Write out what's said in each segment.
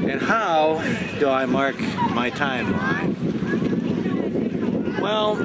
And how do I mark my timeline? Well,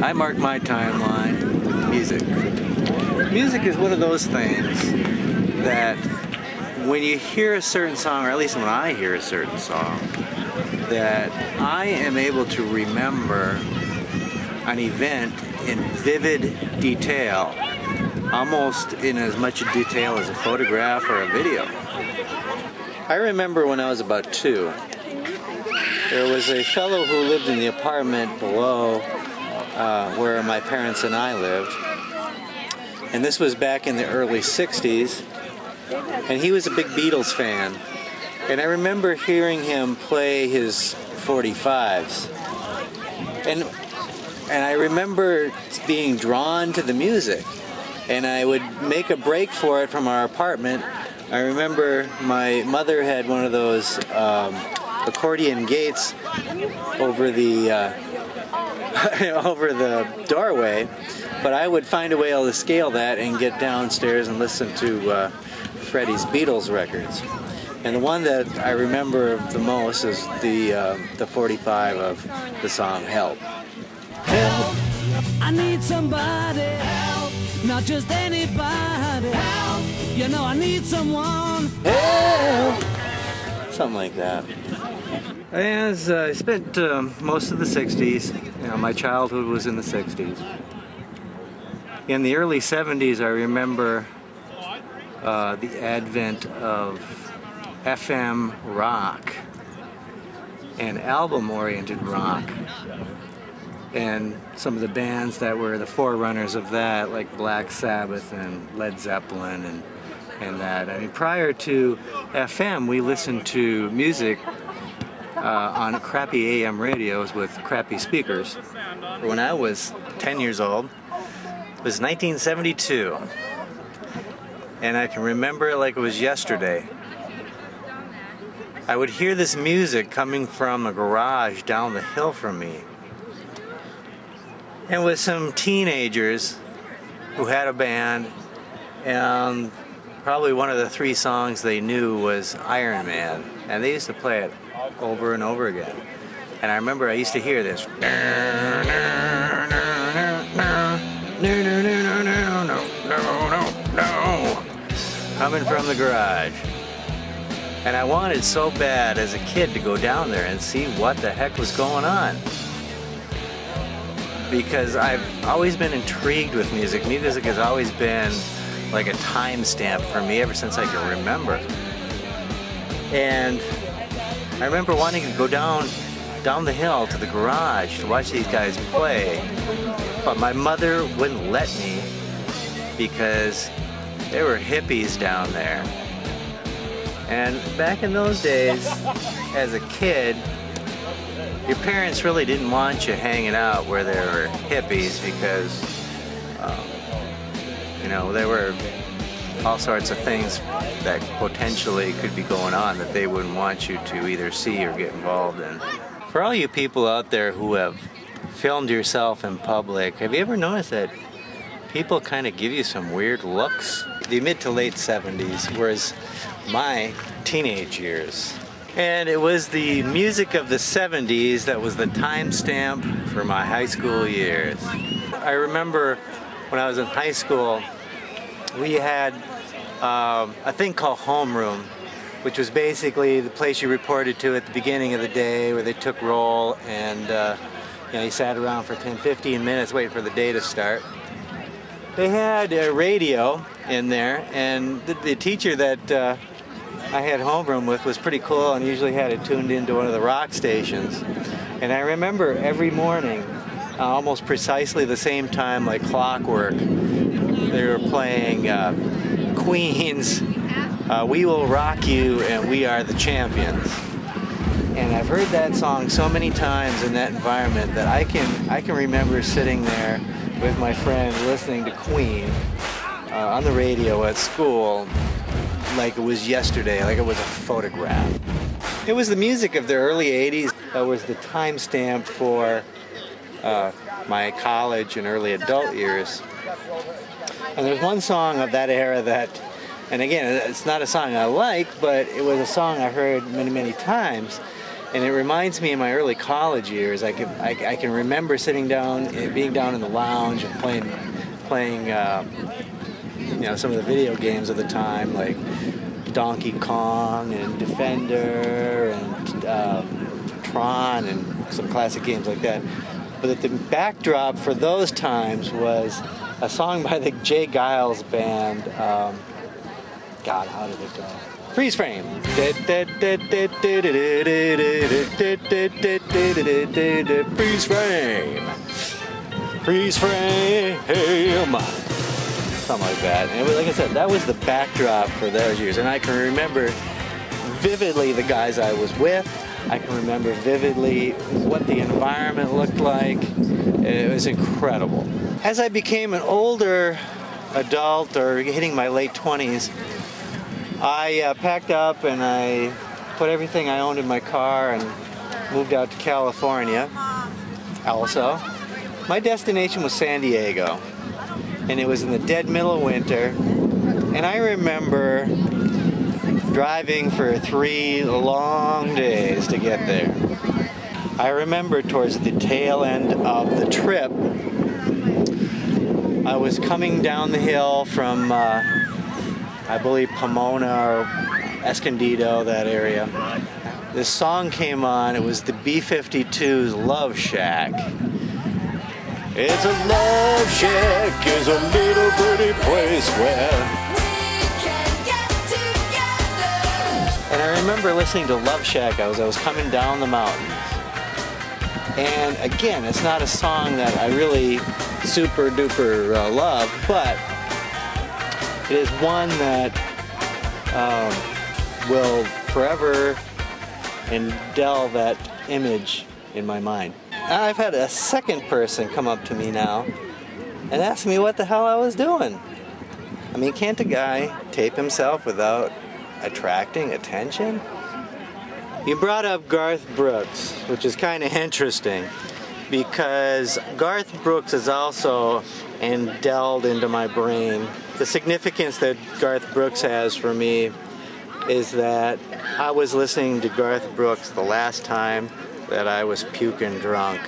I mark my timeline with music. Music is one of those things that when you hear a certain song, or at least when I hear a certain song, that I am able to remember an event in vivid detail, almost in as much detail as a photograph or a video. I remember when I was about 2, there was a fellow who lived in the apartment below where my parents and I lived, and this was back in the early 60s, and he was a big Beatles fan. And I remember hearing him play his 45s. And I remember being drawn to the music. And I would make a break for it from our apartment. I remember my mother had one of those accordion gates over the over the doorway. But I would find a way to scale that and get downstairs and listen to Freddie's Beatles records. And the one that I remember the most is the 45 of the song Help. Help, I need somebody. Help, not just anybody. Help, you know I need someone. Help! Something like that. As I spent most of the 60s, you know, my childhood was in the 60s. In the early 70s, I remember the advent of FM rock and album-oriented rock, and some of the bands that were the forerunners of that, like Black Sabbath and Led Zeppelin and that. I mean, prior to FM, we listened to music on crappy AM radios with crappy speakers. When I was 10 years old, it was 1972, and I can remember it like it was yesterday. I would hear this music coming from a garage down the hill from me. And with some teenagers who had a band, and probably one of the 3 songs they knew was Iron Man. And they used to play it over and over again. And I remember I used to hear this coming from the garage. And I wanted so bad as a kid to go down there and see what the heck was going on. Because I've always been intrigued with music. Music has always been like a timestamp for me ever since I can remember. And I remember wanting to go down the hill to the garage to watch these guys play. But my mother wouldn't let me because there were hippies down there. And back in those days, as a kid, your parents really didn't want you hanging out where there were hippies because, you know, there were all sorts of things that potentially could be going on that they wouldn't want you to either see or get involved in. For all you people out there who have filmed yourself in public, have you ever noticed that people kind of give you some weird looks? The mid to late 70s, whereas my teenage years. And it was the music of the 70s that was the timestamp for my high school years. I remember when I was in high school, we had a thing called homeroom, which was basically the place you reported to at the beginning of the day where they took roll, and you know, you sat around for 10-15 minutes waiting for the day to start. They had a radio in there, and the teacher that I had homeroom with was pretty cool and usually had it tuned into one of the rock stations. And I remember every morning, almost precisely the same time, like clockwork, they were playing Queen's We Will Rock You and We Are the Champions. And I've heard that song so many times in that environment that I can remember sitting there with my friend listening to Queen on the radio at school like it was yesterday, like it was a photograph. It was the music of the early 80s that was the timestamp for my college and early adult years. And there's one song of that era that And again, it's not a song I like, but it was a song I heard many, many times. And it reminds me of my early college years. I can remember sitting down, being down in the lounge and playing you know, some of the video games of the time, like Donkey Kong and Defender and Tron and some classic games like that. But the backdrop for those times was a song by the Jay Giles band. God, how did it go? Freeze Frame. Freeze Frame. Freeze Frame. Something like that. And like I said, that was the backdrop for those years. And I can remember vividly the guys I was with. I can remember vividly what the environment looked like. It was incredible. As I became an older adult, or hitting my late 20s, I packed up and I put everything I owned in my car and moved out to California also. My destination was San Diego, and it was in the dead middle of winter, and I remember driving for 3 long days to get there. I remember towards the tail end of the trip, I was coming down the hill from I believe Pomona or Escondido, that area. This song came on. It was the B-52's Love Shack. It's a love shack, is a little pretty place where we can get together. And I remember listening to Love Shack. I was coming down the mountains. And again, it's not a song that I really super duper love, but it is one that will forever indel that image in my mind. I've had a second person come up to me now and ask me what the hell I was doing. I mean, can't a guy tape himself without attracting attention? You brought up Garth Brooks, which is kind of interesting, because Garth Brooks is also indelled into my brain. The significance that Garth Brooks has for me is that I was listening to Garth Brooks the last time that I was puking drunk.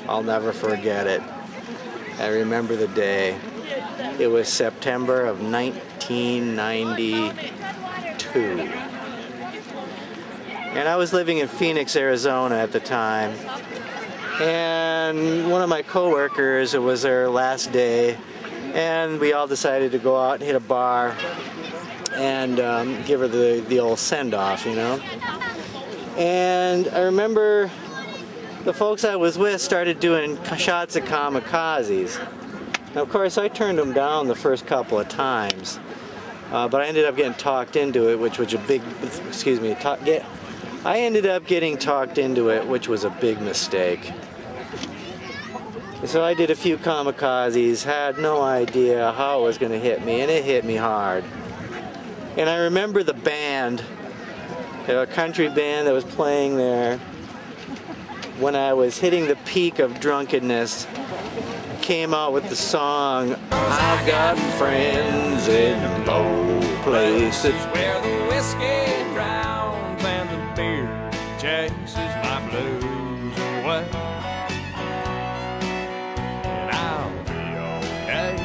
I'll never forget it. I remember the day. It was September of 1992. And I was living in Phoenix, Arizona at the time. And one of my coworkers, it was their last day, and we all decided to go out and hit a bar and give her the old send-off, you know. And I remember the folks I was with started doing shots of kamikazes. Now, of course, I turned them down the first couple of times, but I ended up getting talked into it, which was a big, I ended up getting talked into it, which was a big mistake. So I did a few kamikazes, had no idea how it was going to hit me, and it hit me hard. And I remember the band, a country band that was playing there, when I was hitting the peak of drunkenness, came out with the song, I've got friends in low places where the whiskey drowns and the beer chases my blues away. And I'll be okay.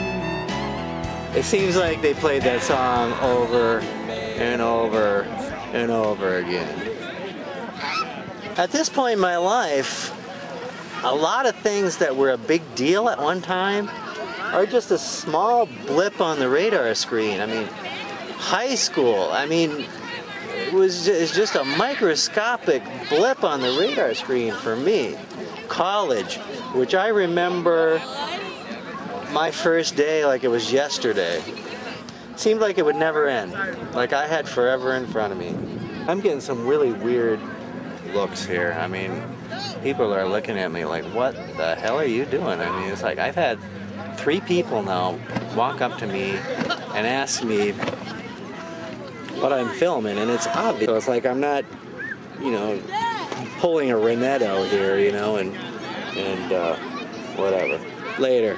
It seems like they played that song over and over and over again. At this point in my life, a lot of things that were a big deal at one time are just a small blip on the radar screen. I mean, high school, I mean, it's just a microscopic blip on the radar screen for me. College, which I remember my first day like it was yesterday. Seemed like it would never end. Like I had forever in front of me. I'm getting some really weird looks here. I mean, people are looking at me like, what the hell are you doing? I mean, it's like I've had 3 people now walk up to me and ask me what I'm filming, and it's obvious. So it's like I'm not, you know, pulling a Renetto here, you know, and whatever. Later.